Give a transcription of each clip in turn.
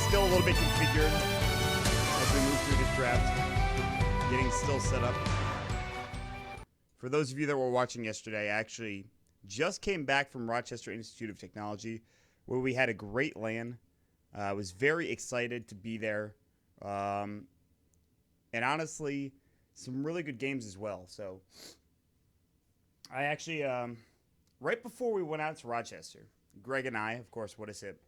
still a little bit configured as we move through this draft. Getting still set up. For those of you that were watching yesterday, I actually just came back from Rochester Institute of Technology, where we had a great LAN. I was very excited to be there. And honestly, some really good games as well. So I actually, right before we went out to Rochester, Greg and I, of course, what is it?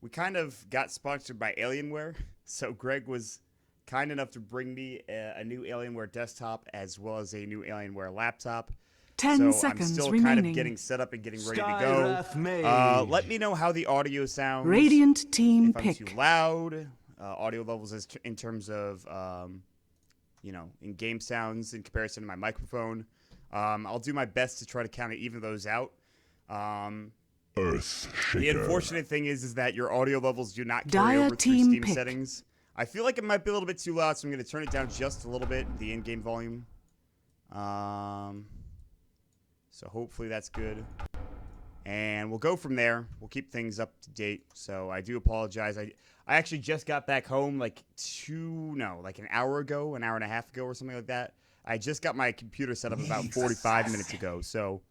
We kind of got sponsored by Alienware. So Greg was kind enough to bring me a new Alienware desktop as well as a new Alienware laptop. 10 so seconds I'm still remaining. kind of getting set up and getting ready to go. Let me know how the audio sounds. Radiant team if I'm pick. too loud. Audio levels in terms of, in game sounds in comparison to my microphone. I'll do my best to try to kind of even those out. The unfortunate thing is that your audio levels do not carry over through Steam settings. I feel like it might be a little bit too loud, so I'm going to turn it down just a little bit, the in-game volume. So hopefully that's good. And we'll go from there. We'll keep things up to date. So I do apologize. I actually just got back home like an hour ago, an hour and a half ago or something like that. I just got my computer set up about 45 minutes ago. So,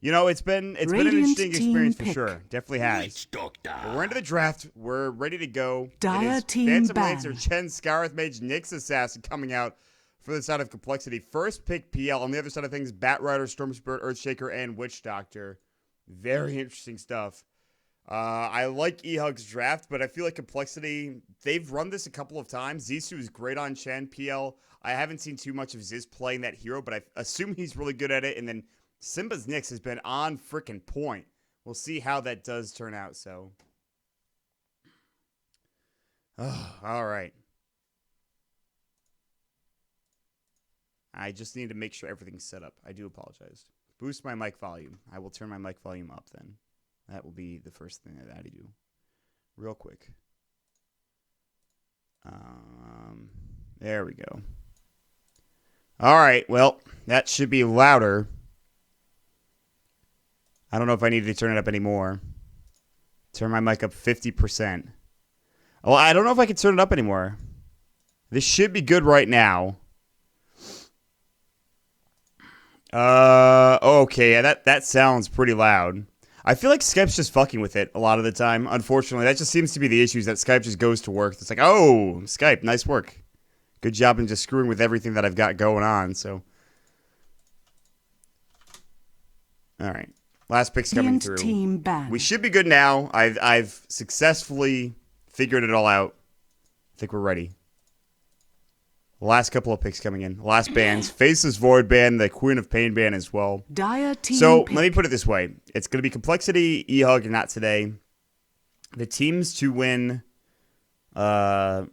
it's been an interesting experience for sure. Definitely has. But we're into the draft. We're ready to go. Dire it is team Phantom ban. Lancer, Chen, Scarith Mage, Nyx Assassin coming out for the side of complexity. First pick PL. On the other side of things, Bat Rider, Storm Spirit, Earthshaker, and Witch Doctor. Very interesting stuff. I like ehug's draft, but I feel like complexity, they've run this a couple of times. Zissou is great on Chen. PL, I haven't seen too much of Ziz playing that hero, but I assume he's really good at it. And then Simba's Nyx has been on freaking point. We'll see how that does turn out, so. All right. I just need to make sure everything's set up. I do apologize. Boost my mic volume. I will turn my mic volume up then. That will be the first thing that I do. Real quick. There we go. All right. Well, that should be louder. I don't know if I need to turn it up anymore. Turn my mic up 50%. Well, I don't know if I can turn it up anymore. This should be good right now. Okay, yeah, that sounds pretty loud. I feel like Skype's just fucking with it a lot of the time. Unfortunately, that just seems to be the issue, is that Skype just goes to work. It's like, oh, Skype, nice work. Good job in just screwing with everything that I've got going on, so. All right. Last pick's coming through. Team ban. We should be good now. I've successfully figured it all out. I think we're ready. Last couple of picks coming in. Last bands. Faceless Void ban, the Queen of Pain ban as well. Dire team so pick. let me put it this way. It's going to be complexity, ehug, and not today. The teams to win, well,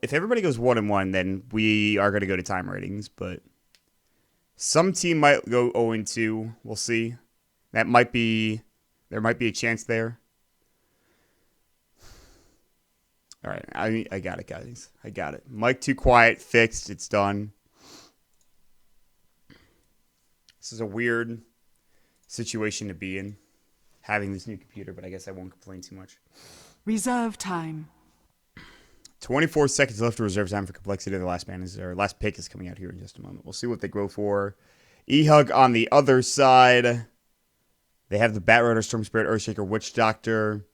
if everybody goes 1-1, then we are going to go to time ratings, but some team might go 0-2. We'll see. There might be a chance there. All right, I got it, guys. I got it. Mic too quiet, fixed. It's done. This is a weird situation to be in, having this new computer, but I guess I won't complain too much. Reserve time. 24 seconds left to reserve time for complexity. The last pick is coming out here in just a moment. We'll see what they go for. ehug on the other side. They have the Bat Rider, Storm Spirit, Earthshaker, Witch Doctor.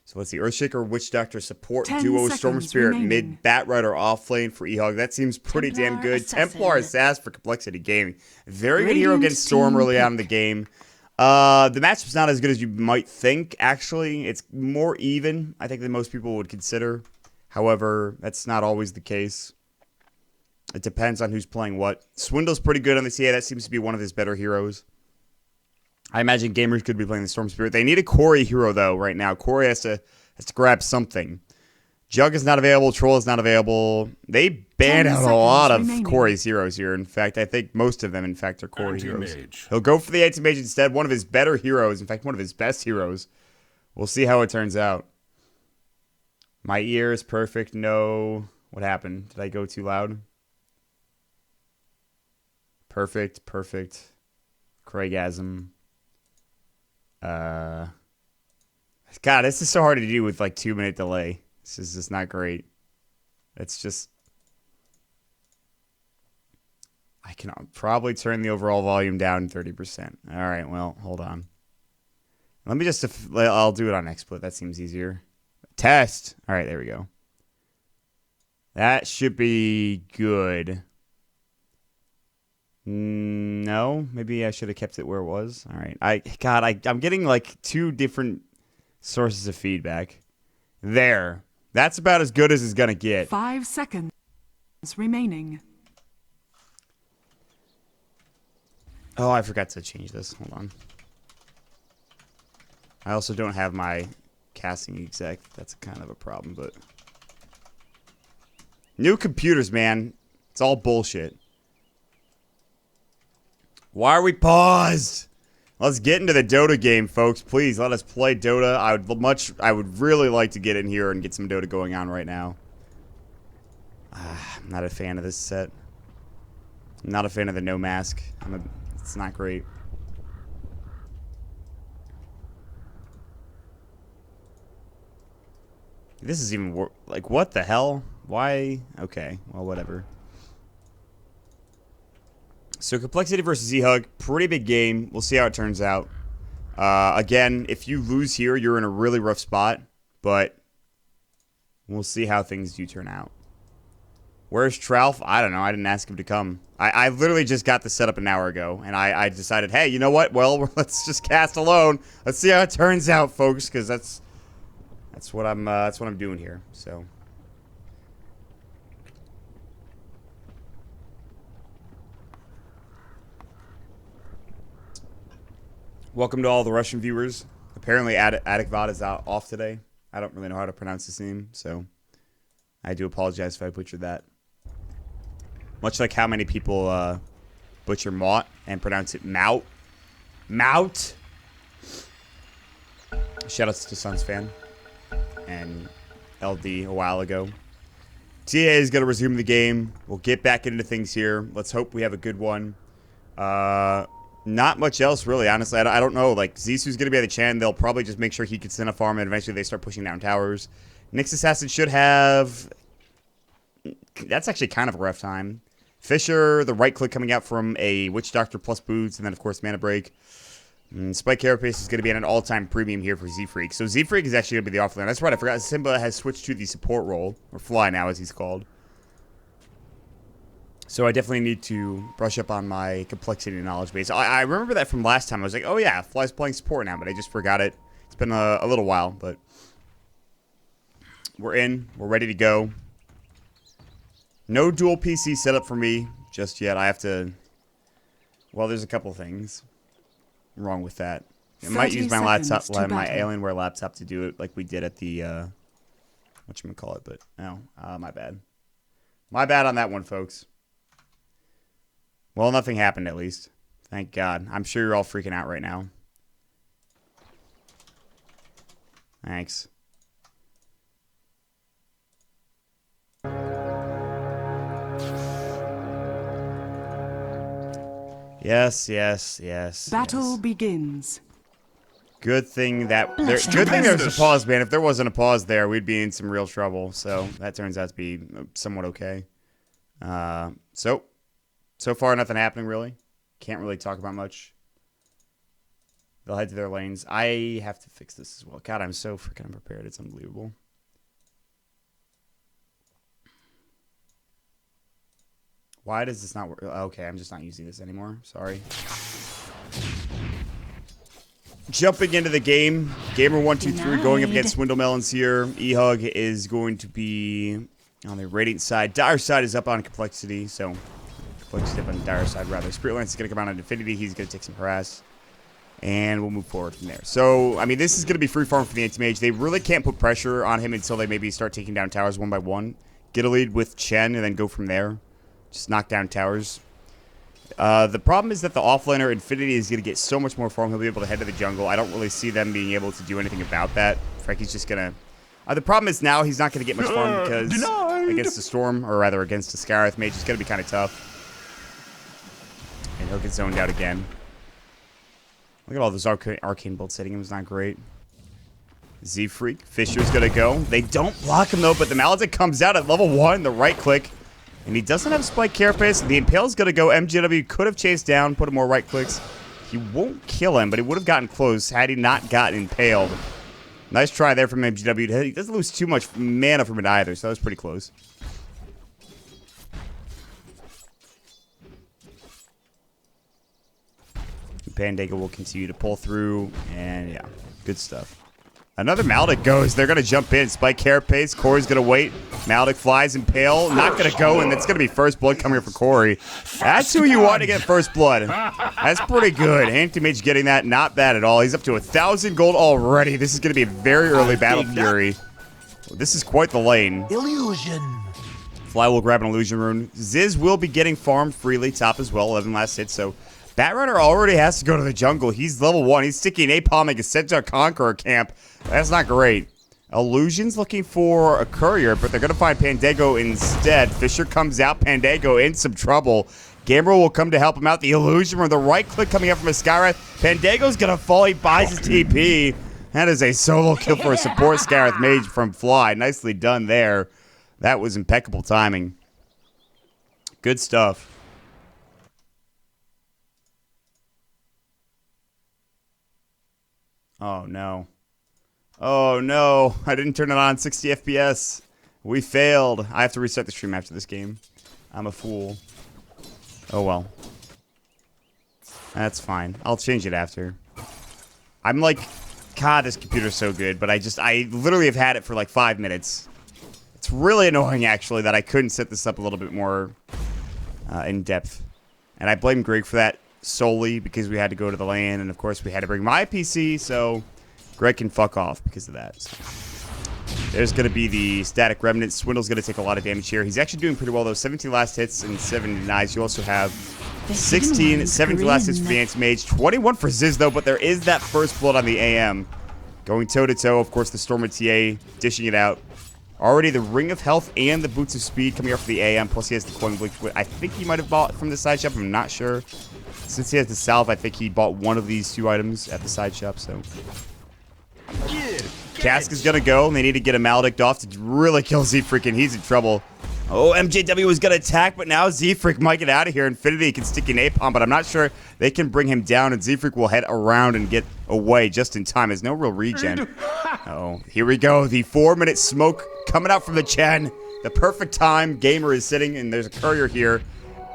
So let's see. Earthshaker, Witch Doctor support duo, Storm Spirit, remaining. mid, Bat Rider off lane for ehug. That seems pretty damn good. Assassin. Templar Assassin for complexity gaming. Very good hero Radiant against Storm team early on in pick. the game. The matchup's not as good as you might think, actually. It's more even, I think, than most people would consider. However, that's not always the case. It depends on who's playing what. Swindle's pretty good on the CA. That seems to be one of his better heroes. I imagine gamers could be playing the Storm Spirit. They need a Corey hero, though, right now. Corey has to grab something. Jug is not available. Troll is not available. They banned out a lot of Corey's heroes here. In fact, I think most of them, in fact, are Corey heroes. He'll go for the Anti-Mage instead. One of his better heroes. In fact, one of his best heroes. We'll see how it turns out. My ear is perfect. No. What happened? Did I go too loud? Perfect. Craigasm. God, this is so hard to do with like 2-minute delay. This is just not great. It's just... I can probably turn the overall volume down 30%. All right, well, hold on. Let me just... I'll do it on XSplit. That seems easier. Test. All right, there we go. That should be good. No, maybe I should have kept it where it was. All right. I'm getting like 2 different sources of feedback. There. That's about as good as it's going to get. 5 seconds remaining. Oh, I forgot to change this. Hold on. I also don't have my casting exec. That's kind of a problem, but... New computers, man. It's all bullshit. Why are we paused? Let's get into the Dota game, folks. Please, let us play Dota. I would really like to get in here and get some Dota going on right now. I'm not a fan of this set. I'm not a fan of the no mask. It's not great. This is even like, what the hell? Why? Okay, well, whatever. So compLexity versus ehug, pretty big game. We'll see how it turns out. Again, if you lose here, you're in a really rough spot, but we'll see how things do turn out. Where's Tralf? I don't know. I didn't ask him to come. I literally just got the setup an hour ago, and I decided, hey, you know what? Well, let's just cast alone. Let's see how it turns out, folks, because that's what I'm doing here. So. Welcome to all the Russian viewers. Apparently, Adikvad is off today. I don't really know how to pronounce his name, so I do apologize if I butchered that. Much like how many people butcher Maut and pronounce it Mout. Mout! Shoutouts to Suns fan and LD a while ago. TA is going to resume the game. We'll get back into things here. Let's hope we have a good one. Not much else, really, honestly. I don't know. Like, Zisu's going to be at the Chen. They'll probably just make sure he gets in a farm, and eventually they start pushing down towers. Nyx Assassin should have... That's actually kind of a rough time. Fisher, the right click coming out from a Witch Doctor plus boots, and then, of course, Mana Break. Spike Carapace is going to be at an all-time premium here for Z-Freak. So Z-Freak is actually going to be the offlaner. That's right, I forgot. Simba has switched to the support role, or Fly now, as he's called. So I definitely need to brush up on my compLexity knowledge base. I remember that from last time. I was like, oh yeah, Fly's playing support now, but I just forgot it. It's been a little while, but we're in. We're ready to go. No dual PC setup for me just yet. I have to... Well, there's a couple things wrong with that. I might use my laptop, my Alienware laptop to do it like we did at the... whatchamacallit, but no, my bad. My bad on that one, folks. Well, nothing happened, at least. Thank God. I'm sure you're all freaking out right now. Thanks. Yes. Battle begins. Good thing that good thing there was a pause, man. If there wasn't a pause there, we'd be in some real trouble. So that turns out to be somewhat okay. So far, nothing happening, really. Can't really talk about much. They'll head to their lanes. I have to fix this as well. God, I'm so freaking unprepared. It's unbelievable. Why does this not work? Okay, I'm just not using this anymore. Sorry. Jumping into the game. Gamer123 going up against Swindlemelons here. ehug is going to be on the Radiant side. Dire side is up on compLexity, so... Step on the Dire side, rather. Spirit Lance is going to come out on Infinity. He's going to take some harass. And we'll move forward from there. So, I mean, this is going to be free farm for the anti-mage. They really can't put pressure on him until they maybe start taking down towers one by one. Get a lead with Chen and then go from there. Just knock down towers. The problem is that the offlaner Infinity is going to get so much more farm. He'll be able to head to the jungle. I don't really see them being able to do anything about that. Frankie's just going to... the problem is now he's not going to get much farm because against the Storm, or rather against the Scarith Mage, it's going to be kind of tough. And he'll get zoned out again. Look at all those arcane bolts hitting him. It's not great. Z-Freak. Fisher's going to go. They don't block him, though, but the Maledict comes out at level 1, the right click. And he doesn't have Spike Carapace. The Impale's going to go. MJW could have chased down, put him more right clicks. He won't kill him, but he would have gotten close had he not gotten impaled. Nice try there from MJW. He doesn't lose too much mana from it either, so that was pretty close. Pandaga will continue to pull through, and yeah, good stuff. Another Maledict goes. They're going to jump in. Spike Carapace. Corey's going to wait. Maledict flies. Impale. Not going to go, and it's going to be first blood coming here for Corey. That's who you want to get first blood. That's pretty good. Anti-Mage getting that. Not bad at all. He's up to 1,000 gold already. This is going to be a very early Battle Fury. This is quite the lane. Illusion. Fly will grab an Illusion Rune. Ziz will be getting farmed freely. Top as well. 11 last hit, so... Batrider already has to go to the jungle. He's level 1. He's sticking napalming a Centaur Conqueror camp. That's not great. Illusion's looking for a courier, but they're going to find Pandago instead. Fisher comes out. Pandago in some trouble. Gamer will come to help him out. The Illusion from the right click coming up from a Skywrath. Pandago's going to fall. He buys his TP. That is a solo kill for a support Skywrath Mage from Fly. Nicely done there. That was impeccable timing. Good stuff. Oh, no. Oh, no. I didn't turn it on 60 FPS. We failed. I have to restart the stream after this game. I'm a fool. Oh, well. That's fine. I'll change it after. I'm like, God, this computer's so good, but I literally have had it for like 5 minutes. It's really annoying, actually, that I couldn't set this up a little bit more in depth. And I blame Greg for that. Solely because we had to go to the LAN, and of course we had to bring my PC, so Greg can fuck off because of that. So there's going to be the Static Remnant. Swindle's going to take a lot of damage here. He's actually doing pretty well, though. 17 last hits and 7 denies. You also have 16, 17 last hits for the Anti-Mage. 21 for Ziz, though, but there is that first blood on the AM. Going toe-to-toe, of course, the Stormer TA dishing it out. Already the Ring of Health and the Boots of Speed coming up for the AM, plus he has the Coin Blink. I think he might have bought from the side shop. I'm not sure. Since he has the salve, I think he bought one of these 2 items at the side shop, so. Cask is going to go, and they need to get a Maledict off to really kill Z-Freak, and he's in trouble. Oh, MJW was going to attack, but now Z-Freak might get out of here. Infinity can stick in napalm, but I'm not sure they can bring him down, and Z-Freak will head around and get away just in time. There's no real regen. Oh, here we go. The 4-minute smoke coming out from the Chen. The perfect time. Gamer is sitting, and there's a courier here.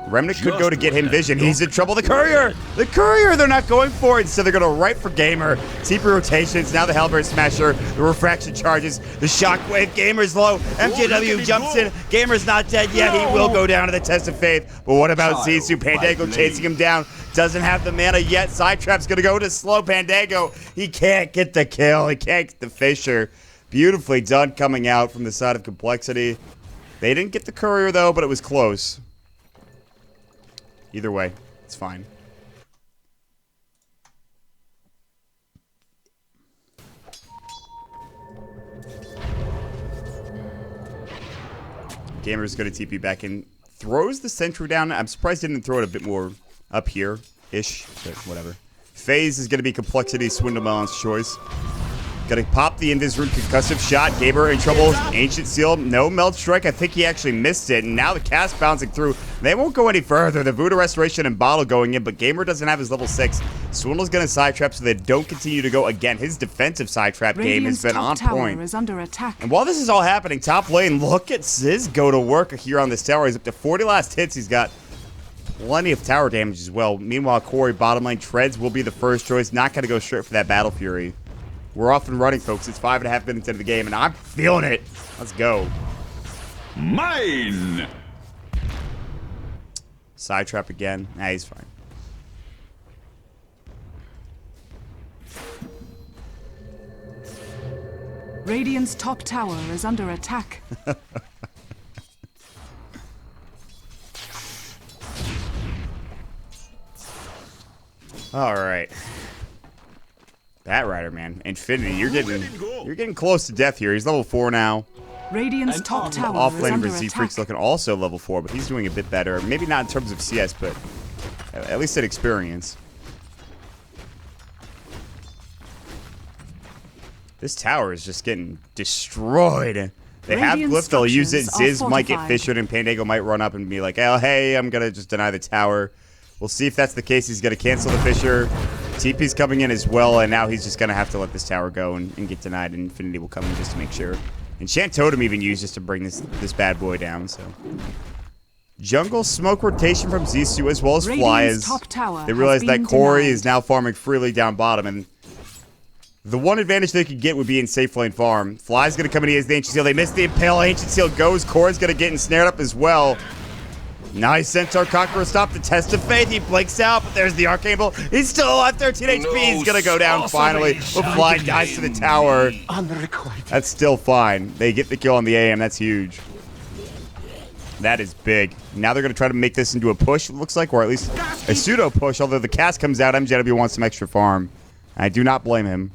Remnant could go to get him vision. He's in trouble. The courier! The courier! They're not going for it, so they're going to right for Gamer. TP rotations. Now the Halberd Smasher. The refraction charges. The shockwave. Gamer's low. MJW jumps in. Gamer's not dead yet. He will go down to the test of faith. But what about Zizou? Pandago chasing him down. Doesn't have the mana yet. Side Trap's going to go to slow Pandago. He can't get the kill. He can't get the Fisher. Beautifully done coming out from the side of compLexity. They didn't get the courier, though, but it was close. Either way, it's fine. Gamer's going to TP back in. Throws the Sentry down. I'm surprised he didn't throw it a bit more up here-ish, but whatever. FaZe is going to be compLexity Swindlemelon's choice. Gonna pop the Invis Rune concussive shot. Gamer in trouble. Ancient Seal. No Melt Strike. I think he actually missed it. And now the cast bouncing through. They won't go any further. The Voodoo Restoration and Bottle going in, but Gamer doesn't have his level 6. Swindle's gonna side trap so they don't continue to go again. His defensive side trap game has been on point. Is under attack. And while this is all happening, top lane, look at Ziz go to work here on this tower. He's up to 40 last hits. He's got plenty of tower damage as well. Meanwhile, Corey bottom lane treads will be the first choice. Not gonna go straight for that Battle Fury. We're off and running, folks. It's 5.5 minutes into the game, and I'm feeling it. Let's go. Mine. Side trap again. Nah, he's fine. Radiant's top tower is under attack. All right. Batrider, man. Infinity, you're getting close to death here. He's level 4 now. Radiant's top tower is Offlane under for Z-Freak's attack. looking also level 4, but he's doing a bit better. Maybe not in terms of CS, but at least at experience. This tower is just getting destroyed. They have Radiant glyph, they'll use it. structures Ziz are might get fortified. fissured, and Pandago might run up and be like, oh, hey, I'm going to just deny the tower. We'll see if that's the case. He's going to cancel the fissure. TP's coming in as well, and now he's just going to have to let this tower go and get denied, and Infinity will come in just to make sure. Enchant Totem even used just to bring this bad boy down, so. Jungle smoke rotation from Zissou as well as Radiant's Flies. top tower They realize has that been Corey denied. is now farming freely down bottom, and the one advantage they could get would be in safe lane farm. Fly's going to come in, he has the Ancient Seal. They missed the Impale. Ancient Seal goes. Corey's going to get ensnared up as well. Nice Centaur Conqueror stop the test of faith. He blinks out, but there's the Arcane Bolt. He's still alive, 13 HP. He's going to go down finally. But Fly dies to the tower. That's still fine. They get the kill on the AM. That's huge. That is big. Now they're going to try to make this into a push, it looks like, or at least a pseudo push. Although the cast comes out, MJW wants some extra farm. I do not blame him.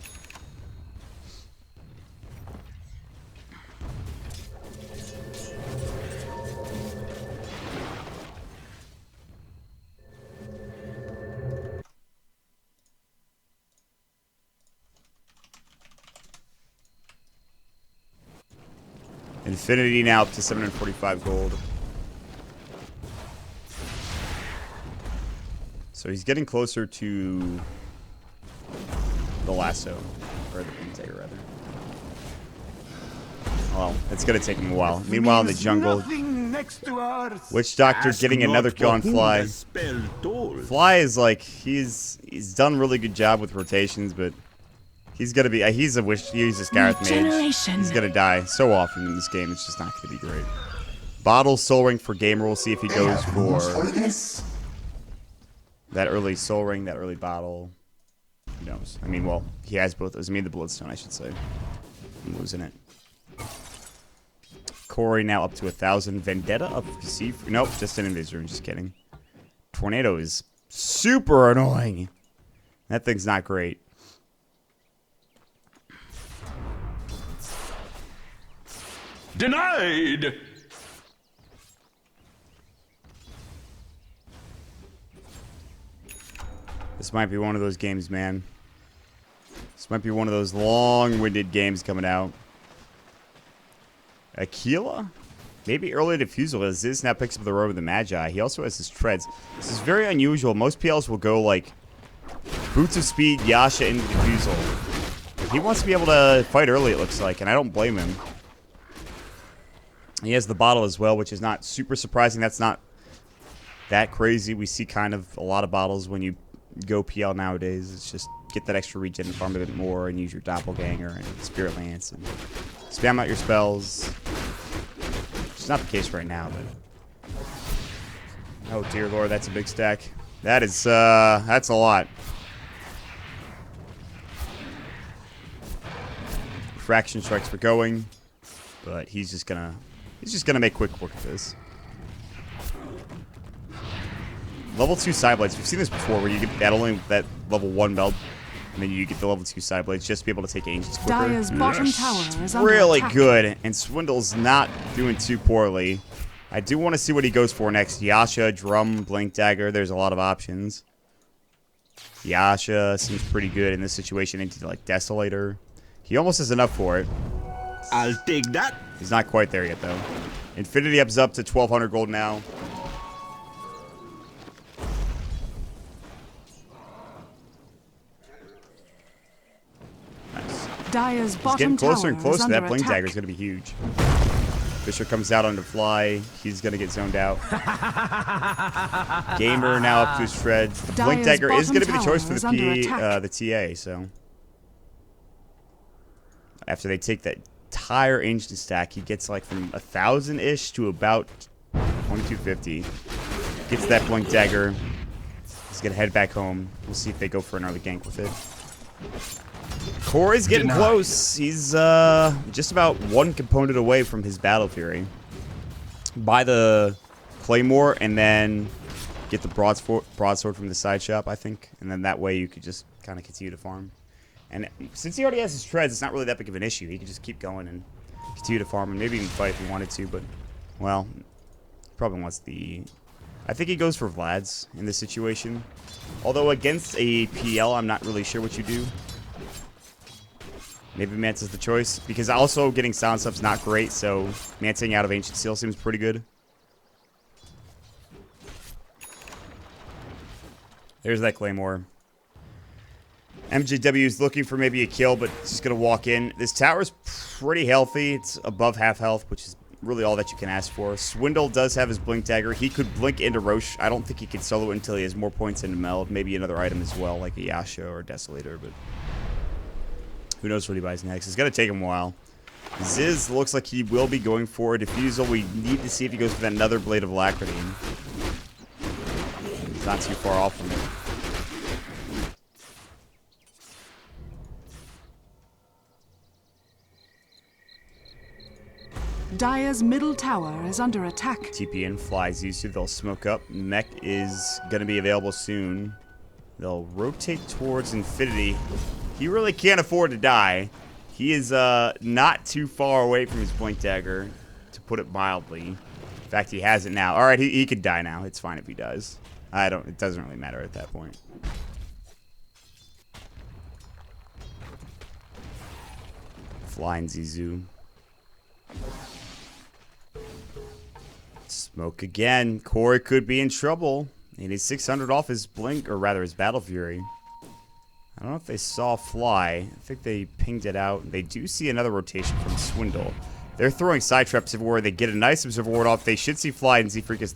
Infinity now up to 745 gold. So he's getting closer to the lasso, or the Pintaker rather. Well, it's gonna take him a while. Meanwhile, in the jungle, Witch Doctor getting another kill on Fly. Fly is like he's done really good job with rotations, but he's gonna be he's a Scarith mage. He's gonna die so often in this game. It's just not gonna be great. Bottle Soul Ring for Gamer. We'll see if he goes for that early Soul Ring, that early bottle. Who knows? I mean, well, he has both those. I mean, the Bloodstone, I should say. I'm losing it. Corey now up to 1,000. Vendetta up to C. Nope, just an Invis. Just kidding. Tornado is super annoying. That thing's not great. Denied! This might be one of those games, man. This might be one of those long-winded games coming out. Aquila? Maybe early defusal as Ziz now picks up the robe of the Magi. He also has his treads. This is very unusual. Most PLs will go like Boots of Speed, Yasha into defusal. But he wants to be able to fight early, it looks like, and I don't blame him. He has the bottle as well, which is not super surprising. That's not that crazy. We see kind of a lot of bottles when you go PL nowadays. It's just get that extra regen and farm a bit more and use your Doppelganger and Spirit Lance and spam out your spells. It's not the case right now, but oh dear lord, that's a big stack. That is that's a lot. Fraction strikes for going, but he's just gonna make quick work of this. Level 2 side blades. We've seen this before, where you get that level 1 belt, and then you get the level 2 side blades just to be able to take ancients quicker. Dire's bottom tower is under Really attack. good, and Swindle's not doing too poorly. I do want to see what he goes for next. Yasha, Drum, Blink Dagger. There's a lot of options. Yasha seems pretty good in this situation into like Desolator. He almost has enough for it. I'll take that. He's not quite there yet, though. Infinity ups up to 1,200 gold now. Nice. Dire's He's bottom getting closer tower and closer. is That under Blink attack. Dagger is going to be huge. Fisher comes out on the fly. He's going to get zoned out. Gamer now up to his shreds. The Blink Dire's Dagger is going to be the bottom choice for tower is under the attack. TA, so. After they take that entire ancient stack, he gets like from 1,000-ish to about 2,250. Gets that Blink Dagger. He's going to head back home. We'll see if they go for an early gank with it. Corey's getting close. He's just about one component away from his Battle Fury. Buy the Claymore and then get the broadsword from the side shop, I think. And then that way you could just kind of continue to farm. And since he already has his treads, it's not really that big of an issue. He can just keep going and continue to farm and maybe even fight if he wanted to. But, well, probably wants the... I think he goes for Vlad's in this situation. Although against a PL, I'm not really sure what you do. Maybe Manta's the choice, because also getting Silence Up's not great, so Manting out of Ancient Seal seems pretty good. There's that Claymore. MJW is looking for maybe a kill, but it's just going to walk in. This tower is pretty healthy. It's above half health, which is really all that you can ask for. Swindle does have his Blink Dagger. He could blink into Roche. I don't think he can solo it until he has more points into Meld. Maybe another item as well, like a Yasha or a Desolator, but who knows what he buys next. It's going to take him a while. Ziz looks like he will be going for a Diffusal. We need to see if he goes for another Blade of Alacrity. He's not too far off from it. Dire's middle tower is under attack. TP in, flies Zisu. They'll smoke up. Mech is going to be available soon. They'll rotate towards Infinity. He really can't afford to die. He is not too far away from his Blink Dagger, to put it mildly. In fact, he has it now. All right, he could die now. It's fine if he does. It doesn't really matter at that point. Flying Zizu. Smoke again. Corey could be in trouble. He needs 600 off his Blink, or rather his Battle Fury. I don't know if they saw Fly. I think they pinged it out. They do see another rotation from Swindle. They're throwing side traps everywhere. They get a nice Observer Ward off. They should see Fly and Z-Freak as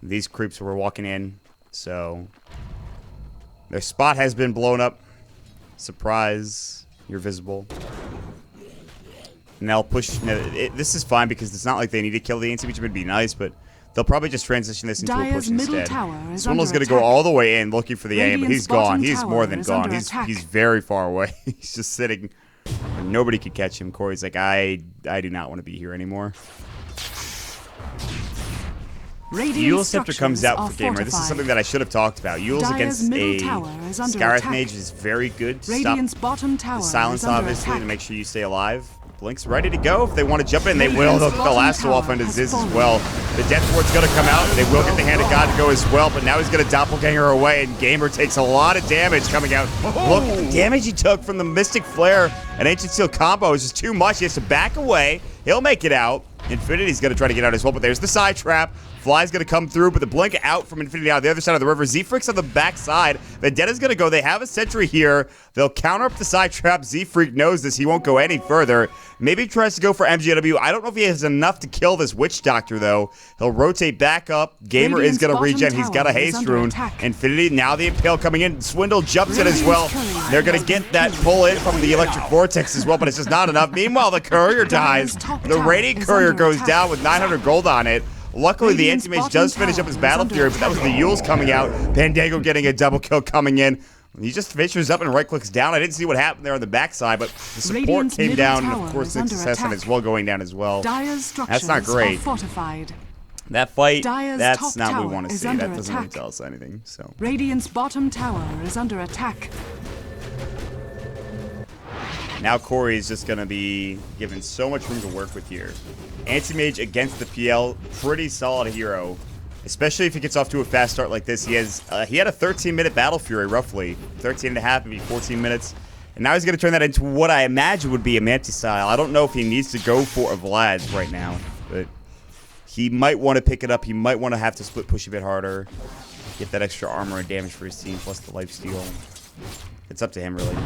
these creeps were walking in. So their spot has been blown up. Surprise. You're visible. And they'll push. This is fine because it's not like they need to kill the Ancient Mage. It would be nice, but they'll probably just transition this into a push instead. Swindle's going to go all the way in looking for the aim, but he's gone. He's more than gone. He's very far away. He's just sitting. Nobody could catch him. Corey's like, I do not want to be here anymore. Eul's Scepter comes out for Gamer. This is something that I should have talked about. Eul's against a Scarith Mage is very good. Stop the silence, obviously, to make sure you stay alive. Blink's ready to go. If they want to jump in, they will. They'll lasso off into Ziz as well. The Death Ward's going to come out. They will get the Hand of God to go as well, but now he's going to Doppelganger away, and Gamer takes a lot of damage coming out. Look at the damage he took from the Mystic Flare and Ancient Seal combo is just too much. He has to back away. He'll make it out. Infinity's going to try to get out as well, but there's the side trap. Fly's going to come through, but the Blink out from Infinity out the other side of the river. Z-Freak's on the back side. Vendetta's going to go. They have a sentry here. They'll counter up the side trap. Z-Freak knows this. He won't go any further. Maybe he tries to go for MJW. I don't know if he has enough to kill this Witch Doctor, though. He'll rotate back up. Gamer is going to regen. He's got a haste rune. Infinity, now the Impale coming in. Swindle jumps in as well. They're going to get that pull in from the Electric Vortex as well, but it's just not enough. Meanwhile, the Courier dies. The Radiant Courier goes down with 900 gold on it. Luckily, the Anti-Mage does finish up his Battle Fury, but that was the Eul's coming out. Pandago getting a double kill coming in. He just finishes up and right-clicks down. I didn't see what happened there on the backside, but the support came down, and of course, the Assassin as well going down as well. That's not great. That fight, that's not what we want to see. That doesn't really tell us anything. So Radiant's bottom tower is under attack. Now Corey is just going to be given so much room to work with here. Anti-Mage against the PL, pretty solid hero. Especially if he gets off to a fast start like this. He had a 13-minute Battle Fury, roughly. 13 and a half, maybe 14 minutes. And now he's going to turn that into what I imagine would be a Mantis style. I don't know if he needs to go for a Vlad's right now. But he might want to pick it up. He might want to have to split push a bit harder. Get that extra armor and damage for his team, plus the lifesteal. It's up to him, really.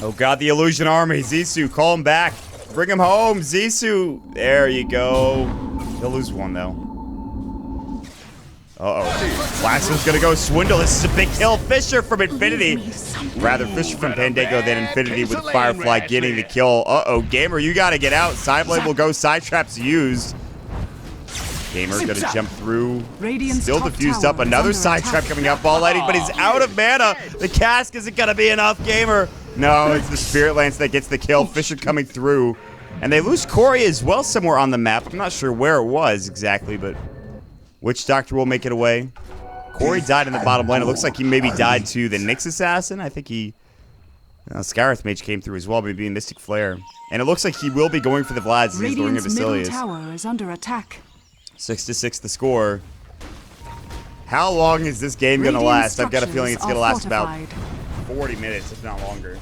Oh god, the Illusion Army. Zissou, call him back. Bring him home, Zissou. There you go. He'll lose one, though. Uh-oh. Lasso's gonna go Swindle. This is a big kill. Fisher from Infinity. Rather, Fisher from Pandago than Infinity with Firefly getting the kill. Uh-oh, Gamer, you gotta get out. Sideblade will go. Side traps used. Gamer gonna jump through. Still diffused up. Another side trap coming out. Ball lighting, but he's out of mana. The cask isn't gonna be enough, Gamer. No, it's the Spirit Lance that gets the kill. Fisher coming through. And they lose Corey as well somewhere on the map. I'm not sure where it was exactly, but Witch Doctor will make it away. Corey died in the bottom lane. It looks like he maybe died to the Nyx Assassin. I think he... Scarith Mage came through as well, maybe Mystic Flare. And it looks like he will be going for the Vlads. He's going to Basilius. Tower is under attack. 6-6 the score. How long is this game going to last? I've got a feeling it's going to last about 40 minutes, if not longer.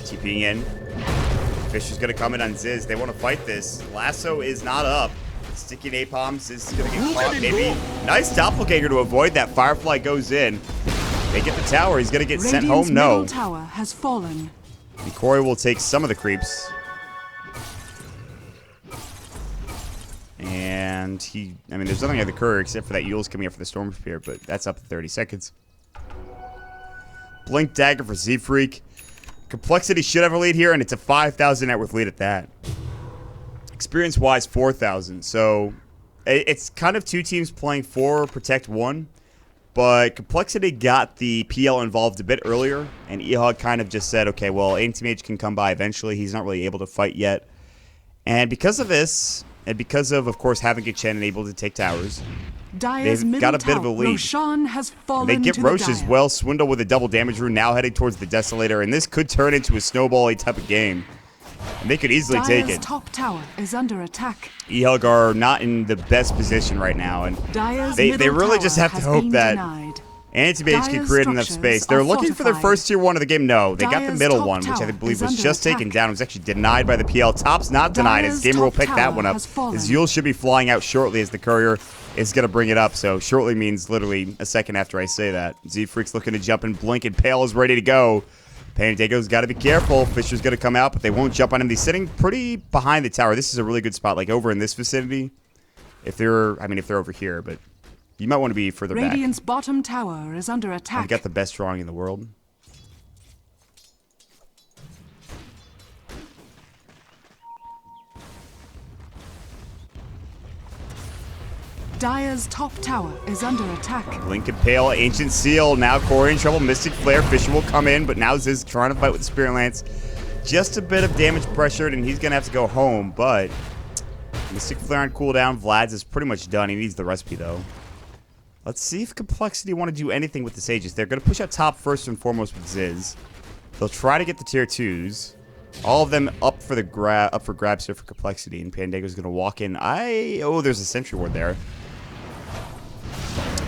TPing in. Fisher's gonna come in on Ziz. They want to fight this. Lasso is not up. Sticky napalms is gonna get caught. Maybe nice doppelganger to avoid that. Firefly goes in. They get the tower. He's gonna get sent home. No. Middle tower has fallen. And Corey will take some of the creeps. And I mean, there's nothing that occur except for that Yule's coming up for the Storm Spear, but that's up in 30 seconds. Blink Dagger for Z-Freak. compLexity should have a lead here, and it's a 5,000 net worth lead at that. Experience-wise, 4,000. So it's kind of two teams playing for Protect 1, but compLexity got the PL involved a bit earlier, and ehug kind of just said, okay, well, Anti-Mage can come by eventually. He's not really able to fight yet. And because of this, and because of course, having a Chen and able to take towers, they've got a bit of a lead. Roshan has fallen They get to Roche the as Dire. well. Swindle with a double damage rune now heading towards the Desolator, and this could turn into a snowball-y type of game. And they could easily take Dire's it. top tower is under attack. ehug are not in the best position right now, and Dire's they middle really tower just have to has hope been that denied. Anti-Mage can Dire's create enough structures space. They're are looking for their fortified. first tier 1 of the game. No, they got the Dire's middle top one, which I tower believe is was under just attack. taken down. It was actually denied by the PL. Top's not denied, as Dire's Gamer will top pick that tower one up. has fallen. His Yule should be flying out shortly as the courier is going to bring it up. So shortly means literally a second after I say that. Z-Freak's looking to jump and blink, and Pale is ready to go. Pandago's got to be careful. Fisher's going to come out, but they won't jump on him. He's sitting pretty behind the tower. This is a really good spot, like over in this vicinity. If they're over here, but you might want to be further back. Radiant's bottom tower is under attack. I've got the best drawing in the world. Dire's top tower is under attack. Lincoln Pale, Ancient Seal, now Corey in trouble, Mystic Flare, Fisher will come in, but now Ziz trying to fight with the Spirit Lance. Just a bit of damage pressured, and he's going to have to go home, but Mystic Flare on cooldown, Vlad's is pretty much done. He needs the recipe, though. Let's see if compLexity want to do anything with the Sages. They're going to push out top first and foremost with Ziz. They'll try to get the tier 2s. All of them up for grabs here for compLexity, and Pandago's going to walk in. Oh, there's a Sentry Ward there.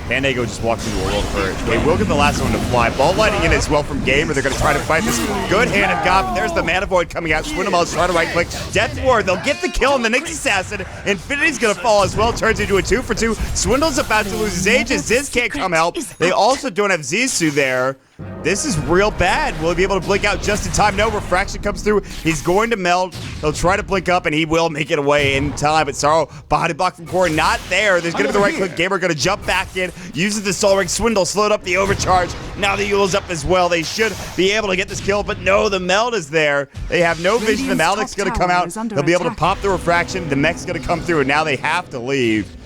Pandago just walks into a world hurt. They will get the last one to fly. Ball lighting in as well from Gamer. They're going to try to fight this. Good hand of God, but there's the Mana Void coming out. Swindle's trying to right-click. Death Ward, they'll get the kill on the Nyx Assassin. Infinity's going to fall as well. Turns into a 2-for-2. Swindle's about to lose his Aegis. Ziz can't come help. They also don't have Zizou there. This is real bad. Will he be able to blink out just in time? No, Refraction comes through. He's going to melt. He'll try to blink up, and he will make it away in time. But Sorrow, body block from Corey, not there. There's going to be the right click. Gamer going to jump back in, uses the Soul Ring. Swindle slowed up the overcharge. Now the Yule's up as well. They should be able to get this kill, but no, the melt is there. They have no vision. The Malik's going to come out. They'll be able to pop the Refraction. The mech's going to come through, and now they have to leave.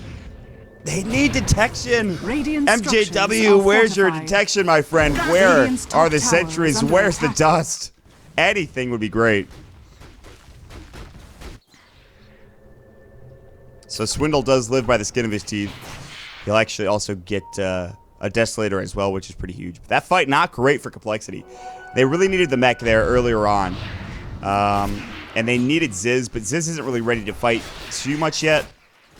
They need detection. MJW, where's your detection, my friend? Where are the sentries? Where's the dust? Anything would be great. So Swindle does live by the skin of his teeth. He'll actually also get a Desolator as well, which is pretty huge. But that fight, not great for compLexity. They really needed the mech there earlier on. And they needed Ziz, but Ziz isn't really ready to fight too much yet.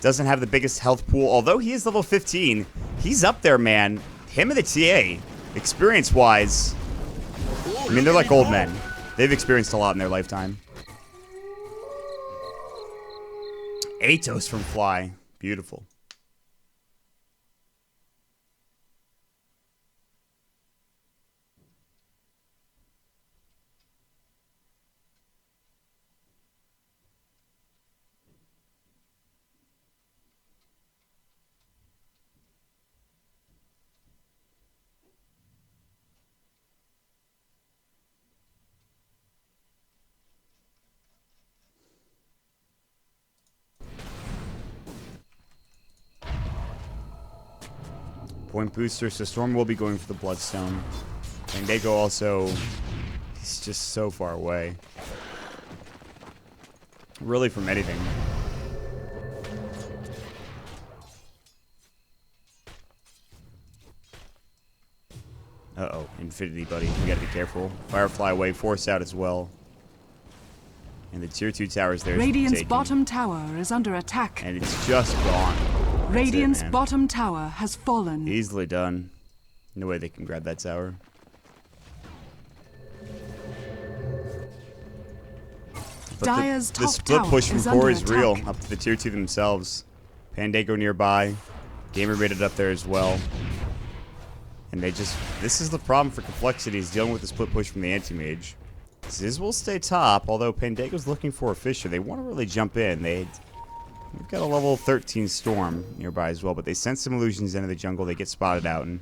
Doesn't have the biggest health pool, although he is level 15. He's up there, man. Him and the TA, experience-wise, I mean, they're like old men. They've experienced a lot in their lifetime. Atos from Fly. Beautiful. Point booster, so Storm will be going for the Bloodstone. And Dago also, he's just so far away. Really from anything. Uh-oh, Infinity, buddy. We gotta be careful. Firefly away, Force out as well. And the tier 2 towers there. Radiant's bottom tower is under attack. And it's just gone. Radiant's bottom tower has fallen. Easily done. No way they can grab that tower. But Dire's the top split tower push from is under core is real. attack. Up to the tier 2 themselves. Pandago nearby. Gamer rated up there as well. And they just... This is the problem for compLexity, is dealing with the split push from the anti-mage. Ziz will stay top, although Pandago's looking for a Fisher. They want to really jump in. They've got a level 13 Storm nearby as well, but they send some illusions into the jungle. They get spotted out, and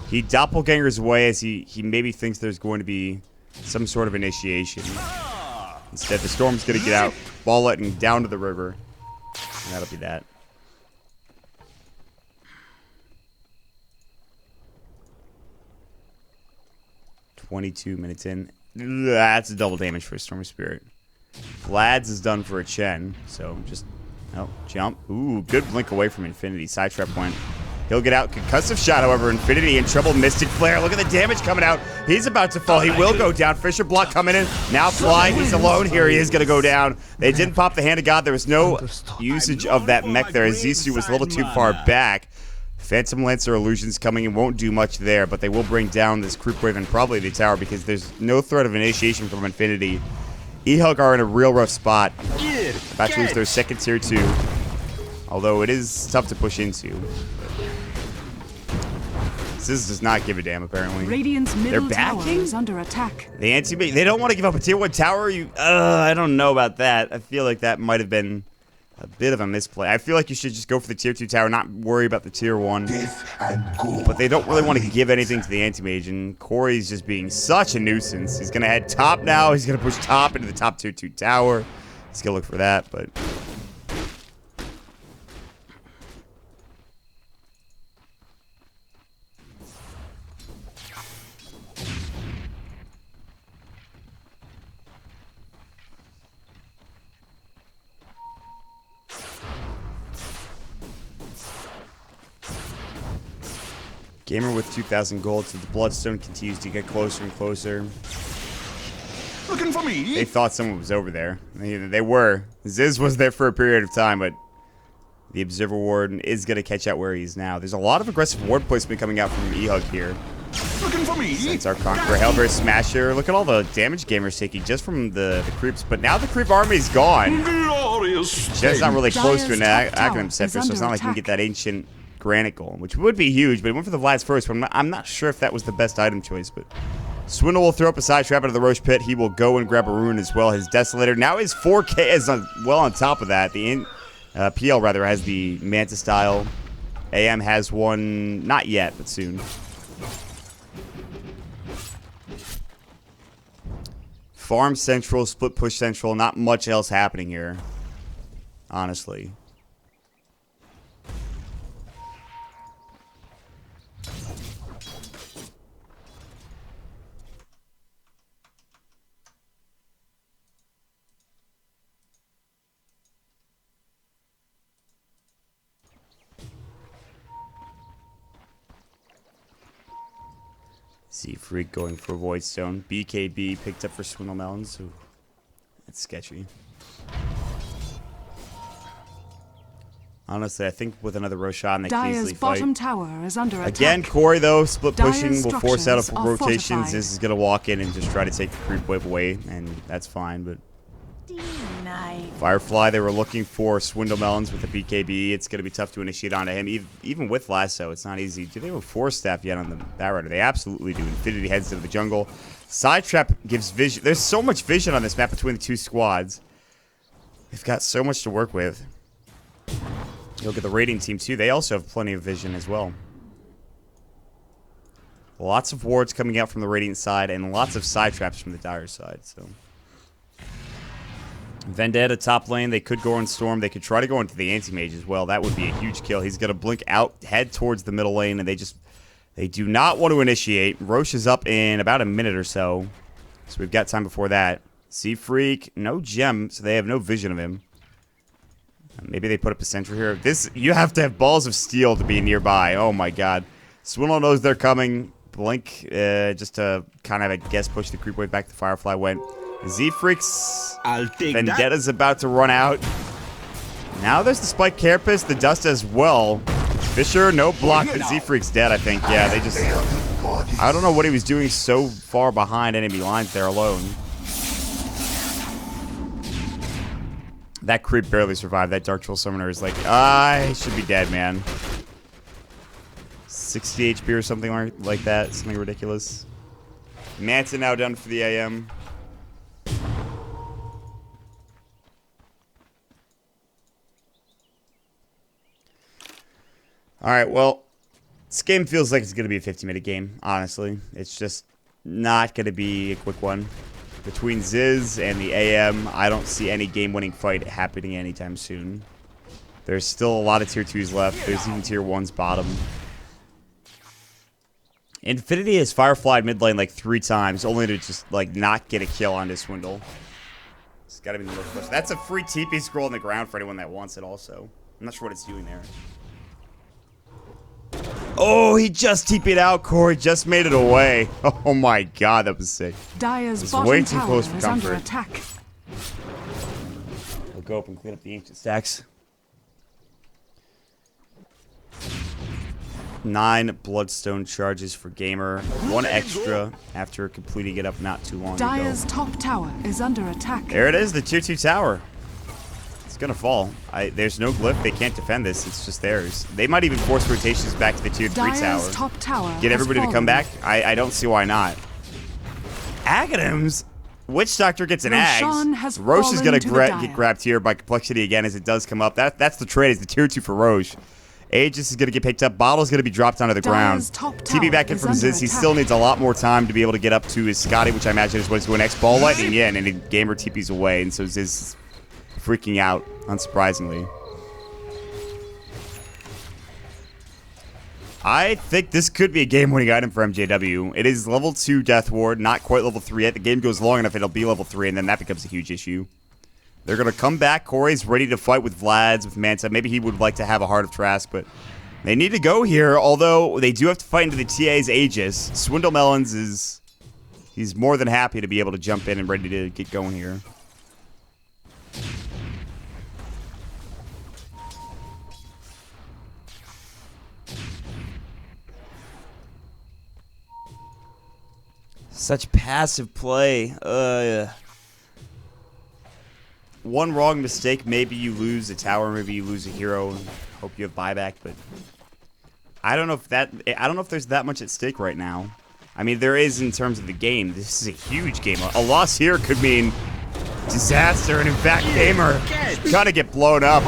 he doppelgangers away as he maybe thinks there's going to be some sort of initiation. Instead, the Storm's going to get out, ball it, and down to the river. And that'll be that. "22 minutes in." That's a double damage for a Storm Spirit. Vlad's is done for a Chen, so just... Oh, jump. Ooh, good blink away from Infinity. Side trap went. He'll get out. Concussive shot, however. Infinity in trouble. Mystic Flare. Look at the damage coming out. He's about to fall. He will go down. Fisher block coming in. Now flying. He's alone here. He is going to go down. They didn't pop the Hand of God. There was no usage of that mech there. Zissou was a little too far back. Phantom Lancer illusions coming and won't do much there, but they will bring down this creep wave and probably the tower because there's no threat of initiation from Infinity. ehug are in a real rough spot. About to lose their second tier 2. Although it is tough to push into. This does not give a damn, apparently. Radiant's middle They're tower backing? is under attack. The anti-mage, they don't want to give up a tier 1 tower. I don't know about that. I feel like that might have been a bit of a misplay. I feel like you should just go for the tier 2 tower, not worry about the tier 1. But they don't really want to give anything to the anti-mage, and Corey's just being such a nuisance. He's going to head top now. He's going to push top into the top tier 2 tower. He's going to look for that, but... Gamer with 2,000 gold, so the Bloodstone continues to get closer and closer. Looking for me? They thought someone was over there. They were. Ziz was there for a period of time, but the Observer Warden is going to catch out where he is now. There's a lot of aggressive ward placement coming out from ehug here. Looking for me? Since our Conqueror, Hellbear Smasher. Look at all the damage Gamer's taking just from the creeps, but now the creep army's gone. Glorious. That's not really close to an Dire's top Acronym tower Scepter, is so it's not under like we can attack. get that ancient Granite Golem, which would be huge, but it went for the Vlad's first, but I'm not sure if that was the best item choice, but Swindle will throw up a side trap out of the Roche Pit. He will go and grab a rune as well. His Desolator now is 4K is well on top of that. The PL rather has the Manta style. AM has one, not yet, but soon. Farm Central, Split Push Central, not much else happening here, honestly. Freak going for Voidstone. BKB picked up for Swindle Melons. Ooh, that's sketchy. Honestly, I think with another Roshan, they can easily Dire's bottom fight. tower is under attack. Again, Corey, though, split Dire's pushing will force out structures a are rotations. fortified. This is going to walk in and just try to take the creep wave away, and that's fine, but... Firefly, they were looking for Swindle Melons with the BKB. It's going to be tough to initiate onto him. Even with Lasso, it's not easy. Do they have a Force Staff yet on the Batrider? They absolutely do. Infinity heads into the jungle. Side Trap gives vision. There's so much vision on this map between the two squads. They've got so much to work with. You look at the Radiant team, too. They also have plenty of vision as well. Lots of wards coming out from the Radiant side and lots of side traps from the Dire side, so... Vendetta top lane, they could go on Storm. They could try to go into the Anti-Mage as well. That would be a huge kill. He's going to blink out, head towards the middle lane, and they do not want to initiate. Roche is up in about a minute or so. So we've got time before that. Sea Freak, no gem, so they have no vision of him. Maybe they put up a sentry here. You have to have balls of steel to be nearby. Oh my god. Swindle knows they're coming. Blink, just to kind of, I guess, push the creep wave back. The Firefly went. Z-Freaks, I'll take Vendetta's about to run out. Now there's the Spike Carapace, the Dust as well. Fisher, no block, but Z-Freak's dead, I think. Yeah, they just I don't know what he was doing so far behind enemy lines there alone. That creep barely survived. That Dark Troll Summoner is like, I should be dead, man. 60 HP or something like that. Something ridiculous. Manta now done for the AM. Alright, well, this game feels like it's going to be a 50-minute game, honestly. It's just not going to be a quick one. Between Ziz and the AM, I don't see any game-winning fight happening anytime soon. There's still a lot of tier 2s left. There's even tier 1s bottom. Infinity has Firefly mid lane like 3 times, only to just like not get a kill on this Swindle. It's gotta be the most push. That's a free TP scroll on the ground for anyone that wants it also. I'm not sure what it's doing there. Oh, he just TP'd out. Corey just made it away. Oh my god, that was sick. Dire's way bottom too tower close for is under comfort. attack. We'll go up and clean up the ancient stacks. 9 bloodstone charges for Gamer. 1 extra after completing it up not too long Dire's ago. top tower is under attack. There it is, the tier 2 tower. It's gonna fall. There's no glyph. They can't defend this. It's just theirs. They might even force rotations back to the tier 3 Dire's tower. top tower Get has everybody to come fallen. back. I don't see why not. Aghanims? Witch Doctor gets an Roshan Ags. has Roche is fallen gonna to the Dire. get grabbed here by complexity again as it does come up. That's the trade, is the tier 2 for Roche. Aegis is going to get picked up. Bottle's going to be dropped onto the Dire's ground. top TP tower back in is from under Ziz. He attack. still needs a lot more time to be able to get up to his Scotty, which I imagine is what he's doing next. Ball lightning in, and the Gamer TP's away, and so Ziz is freaking out, unsurprisingly. I think this could be a game-winning item for MJW. It is level 2 Death Ward, not quite level 3 yet. The game goes long enough, it'll be level 3, and then that becomes a huge issue. They're going to come back. Corey's ready to fight with Vlad's, with Manta. Maybe he would like to have a Heart of Trask, but they need to go here, although they do have to fight into the TA's Aegis. Swindle Melons is... he's more than happy to be able to jump in and ready to get going here. Such passive play. One wrong mistake, maybe you lose a tower, maybe you lose a hero, and hope you have buyback, but I don't know if there's that much at stake right now. I mean, there is in terms of the game. This is a huge game. A loss here could mean disaster, and in fact, Gamer gonna get blown up.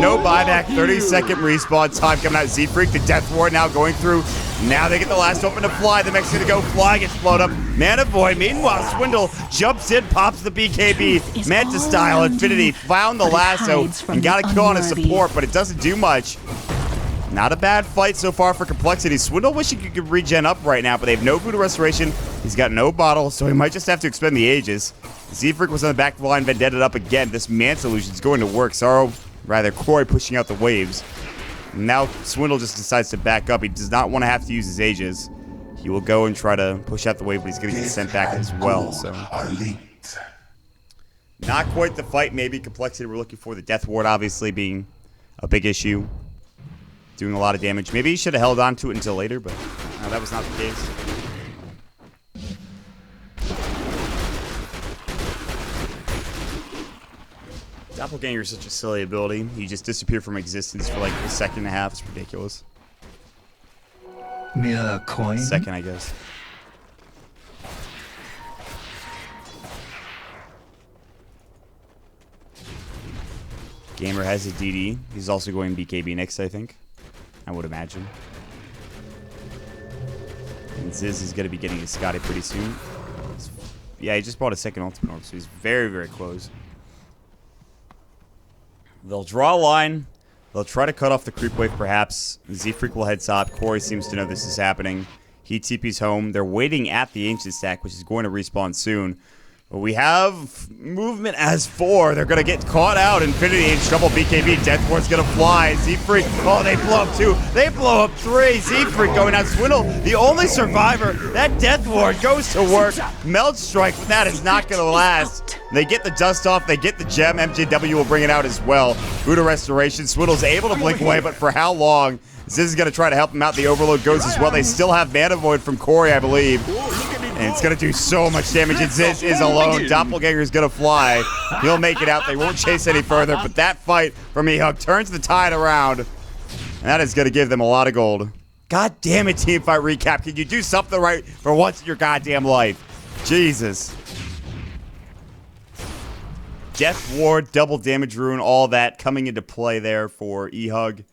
No buyback, 30-second respawn time coming out. Z-Freak, the Death Ward now going through. Now they get the last open to fly. The mech's gonna go fly, gets blown up. Mana Void, meanwhile, Swindle jumps in, pops the BKB. Manta style, Infinity found the lasso and got a kill on his support, but it doesn't do much. Not a bad fight so far for complexity. Swindle wishing he could regen up right now, but they have no food restoration. He's got no bottle, so he might just have to expend the Aegis. Z-Freak was on the back of the line, Vendetta up again. This man solution is going to work. Corey pushing out the waves. Now Swindle just decides to back up. He does not want to have to use his Aegis. He will go and try to push out the wave, but he's going to get sent back as well. So not quite the fight maybe complexity we're looking for. The Death Ward obviously being a big issue. Doing a lot of damage. Maybe he should have held on to it until later, but no, that was not the case. Doppelganger is such a silly ability. You just disappear from existence for like a second and a half. It's ridiculous. Mere coin. Second, I guess. Gamer has a DD. He's also going BKB next, I think. I would imagine. And Ziz is going to be getting his Scotty pretty soon. Yeah, he just bought a second ultimate orb, so he's very, very close. They'll draw a line. They'll try to cut off the creep wave, perhaps. Z-Freak will head top. Corey seems to know this is happening. He TP's home. They're waiting at the Ancient Stack, which is going to respawn soon. But we have movement as 4. They're going to get caught out. Infinity in trouble. BKB. Death Ward's going to fly. Z-Freak. Oh, they blow up 2. They blow up 3. Z-Freak going out. Swindle, the only survivor. That Death Ward goes to work. Melt Strike, but that is not going to last. They get the dust off. They get the gem. MJW will bring it out as well. Buddha Restoration. Swindle's able to blink away, but for how long? Ziz is going to try to help him out. The Overload goes as well. They still have Mana Void from Corey, I believe. And it's going to do so much damage. And Ziz is alone. Doppelganger is going to fly. He'll make it out. They won't chase any further. But that fight from ehug turns the tide around. And that is going to give them a lot of gold. God damn it, Teamfight Recap. Can you do something right for once in your goddamn life? Jesus. Death Ward, double damage rune, all that coming into play there for ehug.